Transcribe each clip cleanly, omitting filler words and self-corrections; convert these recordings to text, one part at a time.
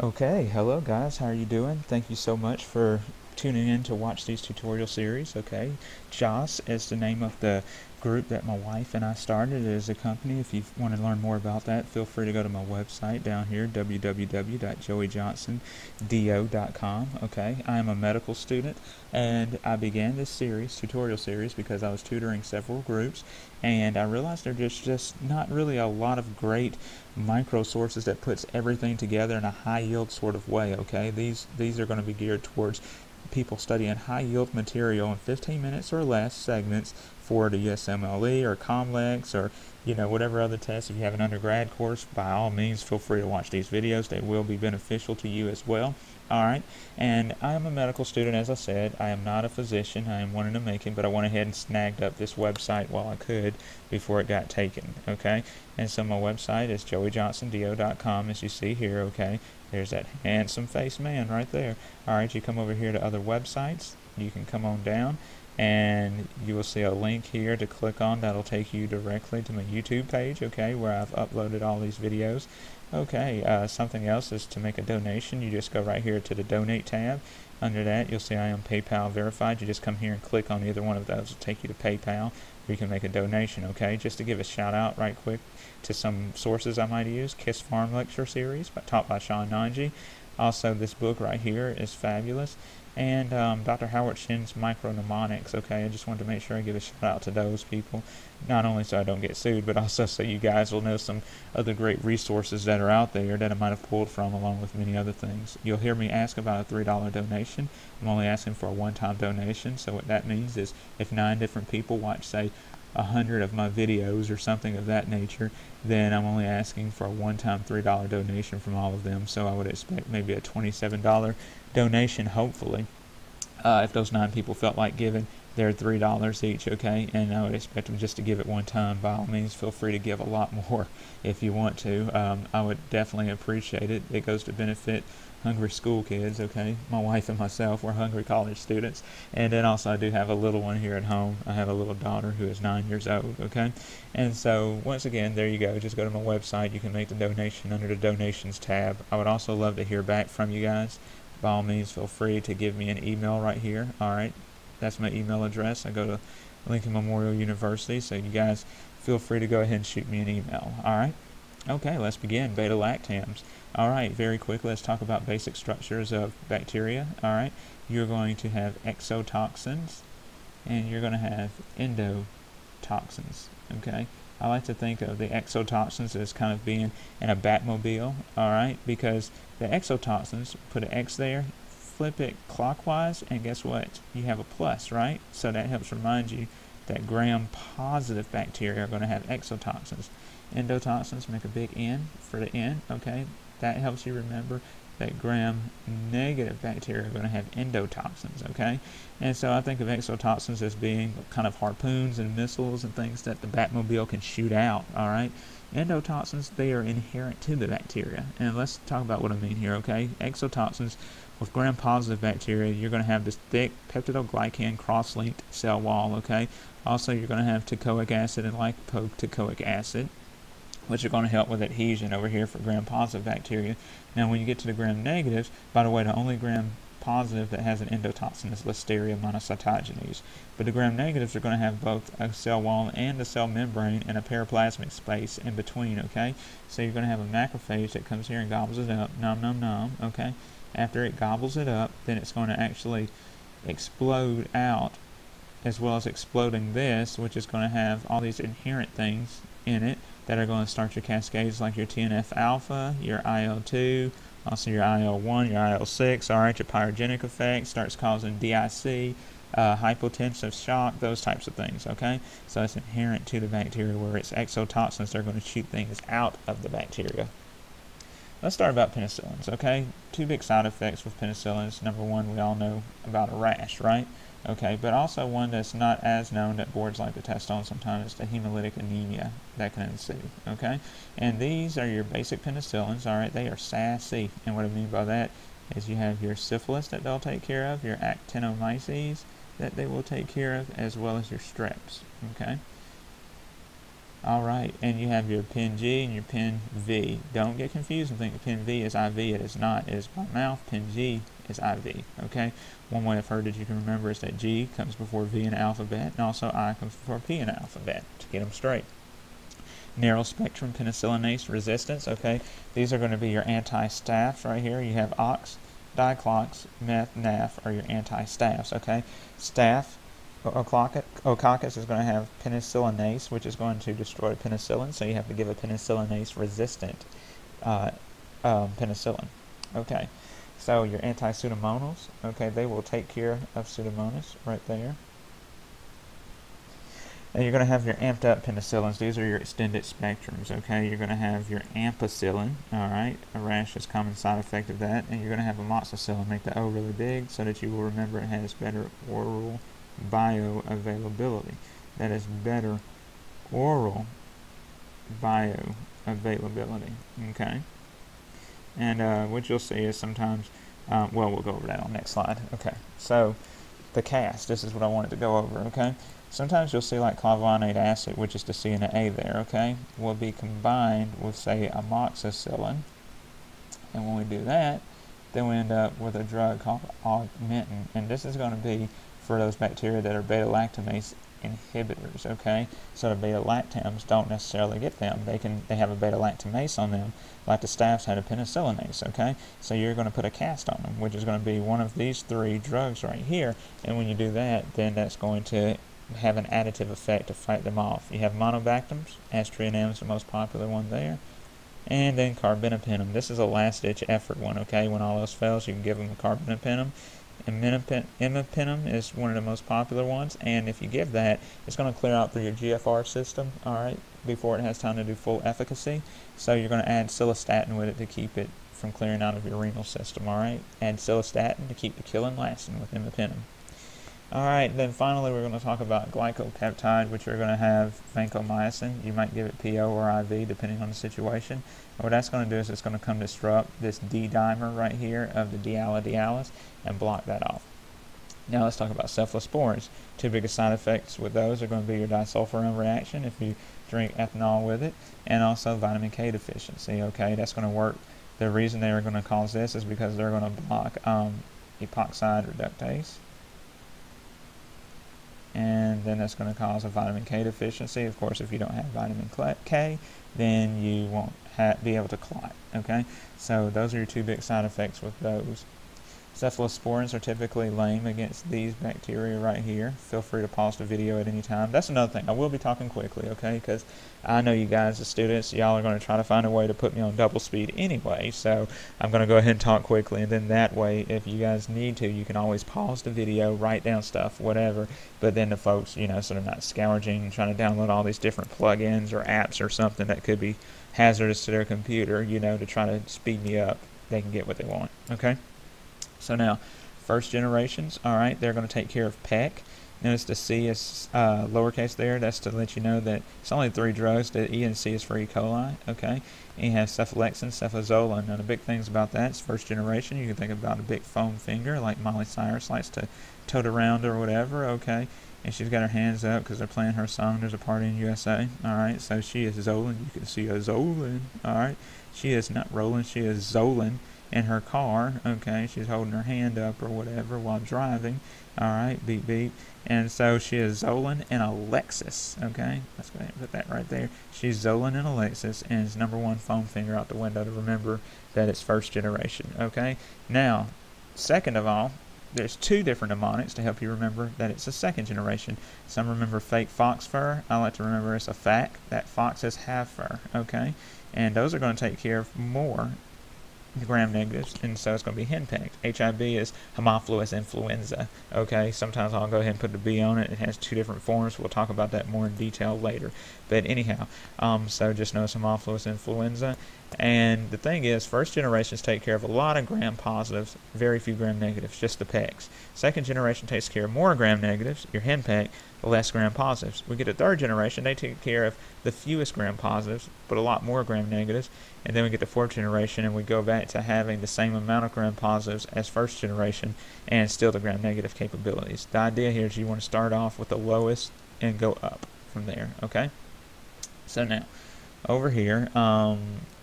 Okay, hello guys, how are you doing? Thank you so much for tuning in to watch these tutorial series. Okay, JOS is the name of the group that my wife and I started as a company. If you want to learn more about that, feel free to go to my website down here, www.joeyjohnsondo.com. Okay, I am a medical student and I began this tutorial series, because I was tutoring several groups and I realized there's just not really a lot of great micro sources that puts everything together in a high yield sort of way. Okay, these are going to be geared towards people studying high yield material in 15 minutes or less segments for the USMLE or COMLEX or whatever other tests. If you have an undergrad course, by all means feel free to watch these videos. They will be beneficial to you as well. Alright, and I am a medical student, as I said. I am not a physician. I am wanting to make it, but I went ahead and snagged up this website while I could before it got taken. Okay, and so my website is joeyjohnsondo.com, as you see here. Okay, there's that handsome faced man right there. Alright, you come over here to other websites. You can come on down and you will see a link here to click on. That'll take you directly to my YouTube page, okay, where I've uploaded all these videos. Okay, something else is to make a donation. You just go right here to the donate tab. Under that, you'll see I am PayPal verified. You just come here and click on either one of those. It'll take you to PayPal, where you can make a donation. Okay, just to give a shout out right quick to some sources I might use. Kiss Farm Lecture Series taught by Sean Nanji. Also, this book right here is fabulous. And Dr. Howard Shin's Micronemonics. Okay, I just wanted to make sure I give a shout out to those people, not only so I don't get sued, but also so you guys will know some other great resources that are out there that I might have pulled from, along with many other things. You'll hear me ask about a $3 donation. I'm only asking for a one-time donation. So what that means is if 9 different people watch, say, 100 of my videos or something of that nature, then I'm only asking for a one-time $3 donation from all of them. So I would expect maybe a $27 donation, hopefully, if those 9 people felt like giving their $3 each. Okay, and I would expect them just to give it one time. By all means, feel free to give a lot more if you want to. I would definitely appreciate it. It goes to benefit hungry school kids. Okay, my wife and myself, we're hungry college students, and then also I do have a little one here at home. I have a little daughter who is 9 years old. Okay, and so once again, there you go. Just go to my website. You can make the donation under the donations tab. I would also love to hear back from you guys. By all means, feel free to give me an email right here. Alright, that's my email address. I go to Lincoln Memorial University, so you guys feel free to go ahead and shoot me an email. Alright, okay, let's begin. Beta-lactams. Alright, very quickly, let's talk about basic structures of bacteria. Alright, you're going to have exotoxins, and you're going to have endotoxins. Okay, I like to think of the exotoxins as kind of being in a Batmobile, alright, because the exotoxins, put an X there, flip it clockwise, and guess what? You have a plus, right? So that helps remind you that gram-positive bacteria are going to have exotoxins. Endotoxins, make a big N for the N, okay? That helps you remember that gram-negative bacteria are going to have endotoxins, okay? And so I think of exotoxins as being kind of harpoons and missiles and things that the Batmobile can shoot out, alright? Endotoxins, they are inherent to the bacteria. And let's talk about what I mean here, okay? Exotoxins, with gram-positive bacteria, you're going to have this thick peptidoglycan cross-linked cell wall, okay? Also, you're going to have teichoic acid and lipoteichoic acid, which are going to help with adhesion over here for gram-positive bacteria. Now, when you get to the gram-negatives, by the way, the only gram-positive that has an endotoxin is Listeria monocytogenes. But the gram-negatives are going to have both a cell wall and a cell membrane and a periplasmic space in between, okay? So you're going to have a macrophage that comes here and gobbles it up, nom nom nom, okay? After it gobbles it up, then it's going to actually explode out, as well as exploding this, which is going to have all these inherent things in it that are going to start your cascades, like your TNF-alpha, your IL-2, also your IL-1, your IL-6, alright, your pyrogenic effect, starts causing DIC, hypotensive shock, those types of things, okay? So it's inherent to the bacteria, where it's exotoxins that are going to shoot things out of the bacteria. Let's start about penicillins, okay? 2 big side effects with penicillins. Number 1, we all know about a rash, right? Okay, but also one that's not as known that boards like to test on sometimes is the hemolytic anemia that can ensue, okay? And these are your basic penicillins, alright? They are sassy, and what I mean by that is you have your syphilis that they'll take care of, your actinomyces that they will take care of, as well as your streps, okay? Alright, and you have your pen G and your pen V. Don't get confused and think the pen V is IV. It is not. It is by mouth. Pen G is IV. Okay? One way I've heard that you can remember is that G comes before V in the alphabet, and also I comes before P in the alphabet, to get them straight. Narrow spectrum penicillinase resistance. Okay? These are going to be your anti-staphs right here. You have ox, diclox, meth, naph are your anti-staphs. Okay? Staph Ococcus is going to have penicillinase, which is going to destroy penicillin, so you have to give a penicillinase resistant penicillin. Okay, so your anti-pseudomonals, okay, they will take care of Pseudomonas right there. And you're going to have your amped up penicillins. These are your extended spectrums, okay? You're going to have your ampicillin, all right? A rash is a common side effect of that. And you're going to have amoxicillin. Make the O really big so that you will remember it has better oral bioavailability. That is better oral bioavailability. Okay, and what you'll see is sometimes, well, we'll go over that on the next slide. Okay, so the cast. This is what I wanted to go over. Okay, sometimes you'll see like clavonate acid, which is the C and the A there. Okay, will be combined with say amoxicillin, and when we do that, then we end up with a drug called augmentin, and this is going to be for those bacteria that are beta-lactamase inhibitors, okay? So the beta-lactams don't necessarily get them. They have a beta-lactamase on them, like the staphs had a penicillinase, okay? So you're going to put a cast on them, which is going to be one of these three drugs right here, and when you do that, then that's going to have an additive effect to fight them off. You have monobactams, aztreonam is the most popular one there, and then carbendapinum. This is a last-ditch effort one, okay? When all else fails, you can give them a carbendapinum. Imipenem is one of the most popular ones, and if you give that, it's going to clear out through your GFR system, alright, before it has time to do full efficacy. So you're going to add cilastatin with it to keep it from clearing out of your renal system, alright? Add cilastatin to keep the killing lasting with imipenem. Alright, then finally we're going to talk about glycopeptide, which you're going to have vancomycin. You might give it PO or IV depending on the situation. And what that's going to do is it's going to come disrupt this D-dimer right here of the diallo-dialis and block that off. Now let's talk about cephalosporins. Two biggest side effects with those are going to be your disulfiram reaction if you drink ethanol with it, and also vitamin K deficiency. Okay, that's going to work. The reason they are going to cause this is because they're going to block epoxide reductase. And then that's going to cause a vitamin K deficiency. Of course, if you don't have vitamin K, then you won't be able to clot. Okay, so those are your two big side effects with those. Cephalosporins are typically lame against these bacteria right here. Feel free to pause the video at any time. That's another thing. I will be talking quickly, okay, because I know you guys, the students, y'all are going to try to find a way to put me on double speed anyway, so I'm going to go ahead and talk quickly, and then that way, if you guys need to, you can always pause the video, write down stuff, whatever, but then the folks, you know, so they're not scourging and trying to download all these different plugins or apps or something that could be hazardous to their computer, you know, to try to speed me up. They can get what they want, okay? So now, first generations, alright, they're going to take care of PEC. Notice the C is lowercase there. That's to let you know that it's only 3 drugs. The E and C is for E. coli, okay? And you have cephalexin, cefazolin. Now the big things about that is first generation. You can think about a big foam finger like Miley Cyrus likes to tote around or whatever, okay? And she's got her hands up because they're playing her song, There's a Party in USA, alright? So she is Zolan. You can see a Zolan, alright? She is not rolling, she is Zolan in her car, okay? She's holding her hand up or whatever while driving, alright? Beep, beep. And so she is Zolan and Alexis, okay? Let's go ahead and put that right there. She's Zolan and Alexis, and it's #1 foam finger out the window to remember that it's first generation, okay? Now, second of all, there's 2 different mnemonics to help you remember that it's a second generation. Some remember fake fox fur. I like to remember it's a fact that foxes have fur, okay? And those are going to take care of more gram negatives, and so it's going to be henpecked. HIB is Haemophilus influenza, okay? Sometimes I'll go ahead and put the B on it. It has 2 different forms. We'll talk about that more in detail later. But anyhow, so just know it's Haemophilus influenza. And the thing is, first generations take care of a lot of gram positives, very few gram negatives, just the PECs. Second generation takes care of more gram negatives, your henpeck, less gram positives. We get a third generation, they take care of the fewest gram positives, but a lot more gram negatives. And then we get the fourth generation, and we go back to having the same amount of gram positives as first generation, and still the gram negative capabilities. The idea here is you want to start off with the lowest and go up from there, okay? So now, over here,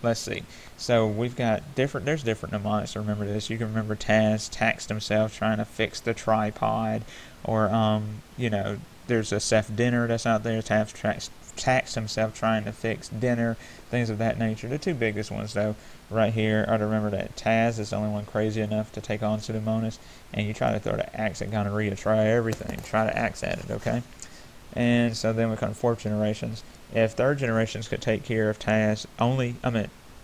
let's see. So we've got there's different mnemonics to remember this. You can remember Taz taxed himself trying to fix the tripod, or, you know, there's a Ceph dinner that's out there. Taz taxed himself trying to fix dinner, things of that nature. The two biggest ones, though, right here are to remember that Taz is the only one crazy enough to take on Pseudomonas, and you try to throw the axe at gonorrhea. Try everything. Try to axe at it, okay? And so then we come to fourth generations. If third generations could take care of Taz,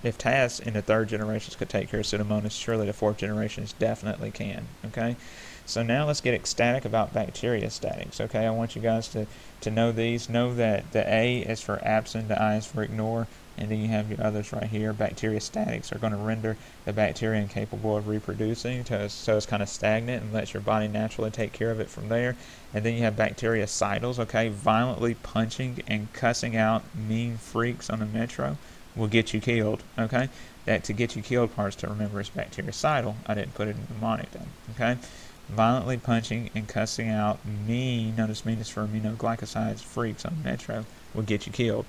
if Taz in the third generations could take care of Pseudomonas, surely the fourth generations definitely can, okay? So now let's get ecstatic about Bacteriostatics, okay? I want you guys to know these. Know that the A is for absent, the I is for ignore, and then you have your others right here. Bacteriostatics are going to render the bacteria incapable of reproducing, so it's kind of stagnant and lets your body naturally take care of it from there. And then you have bactericidals, okay? Violently punching and cussing out mean freaks on the metro will get you killed, okay? That to get you killed parts to remember is bactericidal. I didn't put it in mnemonic though, okay? Violently punching and cussing out mean, notice mean is for aminoglycosides, freaks on metro, will get you killed.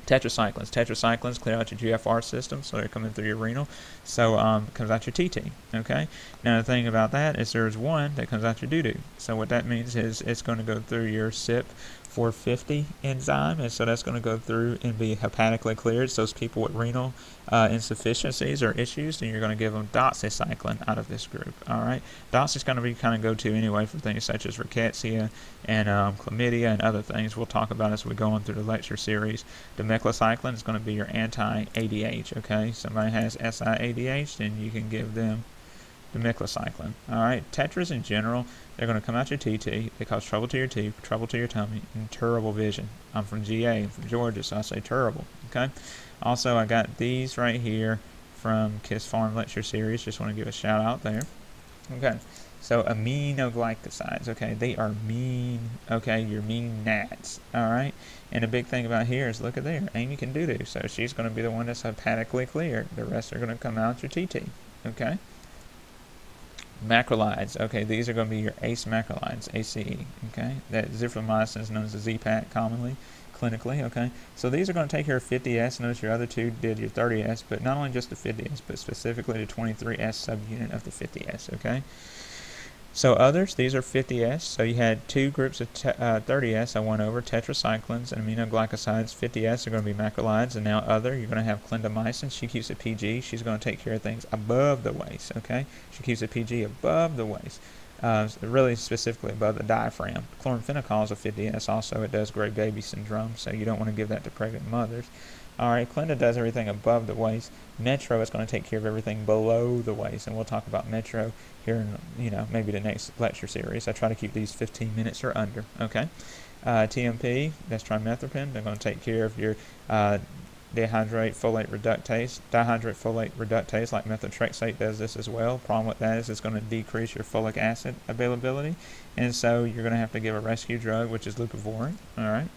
Tetracyclines clear out your GFR system, so they're coming through your renal, so it comes out your TT, okay? Now the thing about that is there's one that comes out your doo-doo, so what that means is it's going to go through your CYP450 enzyme, and so that's going to go through and be hepatically cleared. So those people with renal insufficiencies or issues, then you're going to give them doxycycline out of this group, all right? Dox is going to be kind of go-to anyway for things such as rickettsia and chlamydia and other things we'll talk about as we go on through the lecture series. Dimeclocycline is going to be your anti-ADH, okay? Somebody has SIADH, then you can give them dimeclocycline. Alright, tetras in general, they're going to come out your TT. They cause trouble to your teeth, trouble to your tummy, and terrible vision. I'm from GA, I'm from Georgia, so I say terrible. Okay. Also, I got these right here from Kiss Farm Lecture Series. Just want to give a shout out there. Okay. So aminoglycosides, okay, they are mean, okay, you're mean gnats, alright? And the big thing about here is, look at there, Amy can do-do, so she's going to be the one that's hepatically cleared. The rest are going to come out your TT, okay? Macrolides, okay, these are going to be your ACE macrolides, ACE, okay? That zithromycin is known as a Z-Pak commonly, clinically, okay? So these are going to take care of 50S. Notice your other two did your 30S, but not only just the 50S, but specifically the 23S subunit of the 50S, okay? So others, these are 50S. So you had two groups of 30S I went over, tetracyclines and aminoglycosides. 50S are going to be macrolides, and now other, you're going to have clindamycin. She keeps it PG. She's going to take care of things above the waist, okay? She keeps it PG above the waist, really specifically above the diaphragm. Chloramphenicol is a 50S also. It does gray baby syndrome, so you don't want to give that to pregnant mothers. Alright, Clinda does everything above the waist. Metro is going to take care of everything below the waist, and we'll talk about Metro here in, maybe the next lecture series. I try to keep these 15 minutes or under, okay? TMP, that's trimethoprim. They're going to take care of your dihydrate folate reductase, like methotrexate does this as well. Problem with that is it's going to decrease your folic acid availability, and so you're going to have to give a rescue drug, which is leucovorin, alright?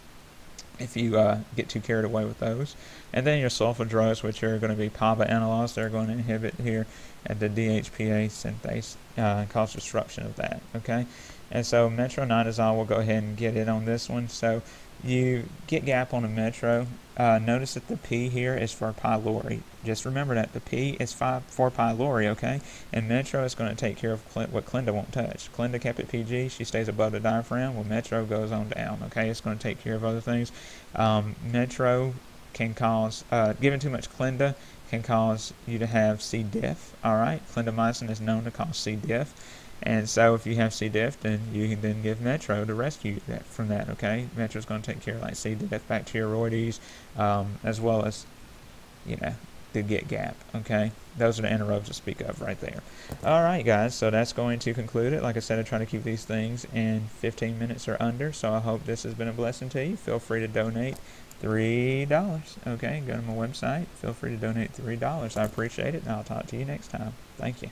If you get too carried away with those. And then your sulfa drugs, which are going to be PABA analogs, they're going to inhibit here at the DHPA synthase and cause disruption of that, okay? And so metronidazole, we'll go ahead and get it on this one. So you get GAP on the metro. Notice that the P here is for pylori. Just remember that the P is for pylori, okay? And metro is going to take care of what Clinda won't touch. Clinda kept it PG. She stays above the diaphragm. Well, metro goes on down, okay? It's going to take care of other things. Metro can cause, giving too much Clinda can cause you to have C. diff, all right? Clindamycin is known to cause C. diff. And so if you have C. diff, then you can then give Metro to rescue that from that, okay? Metro is going to take care of like C. diff, bacteroides, as well as, the get gap, okay? Those are the anaerobes to speak of right there. All right, guys, so that's going to conclude it. Like I said, I try to keep these things in 15 minutes or under, so I hope this has been a blessing to you. Feel free to donate $3, okay? Go to my website. Feel free to donate $3. I appreciate it, and I'll talk to you next time. Thank you.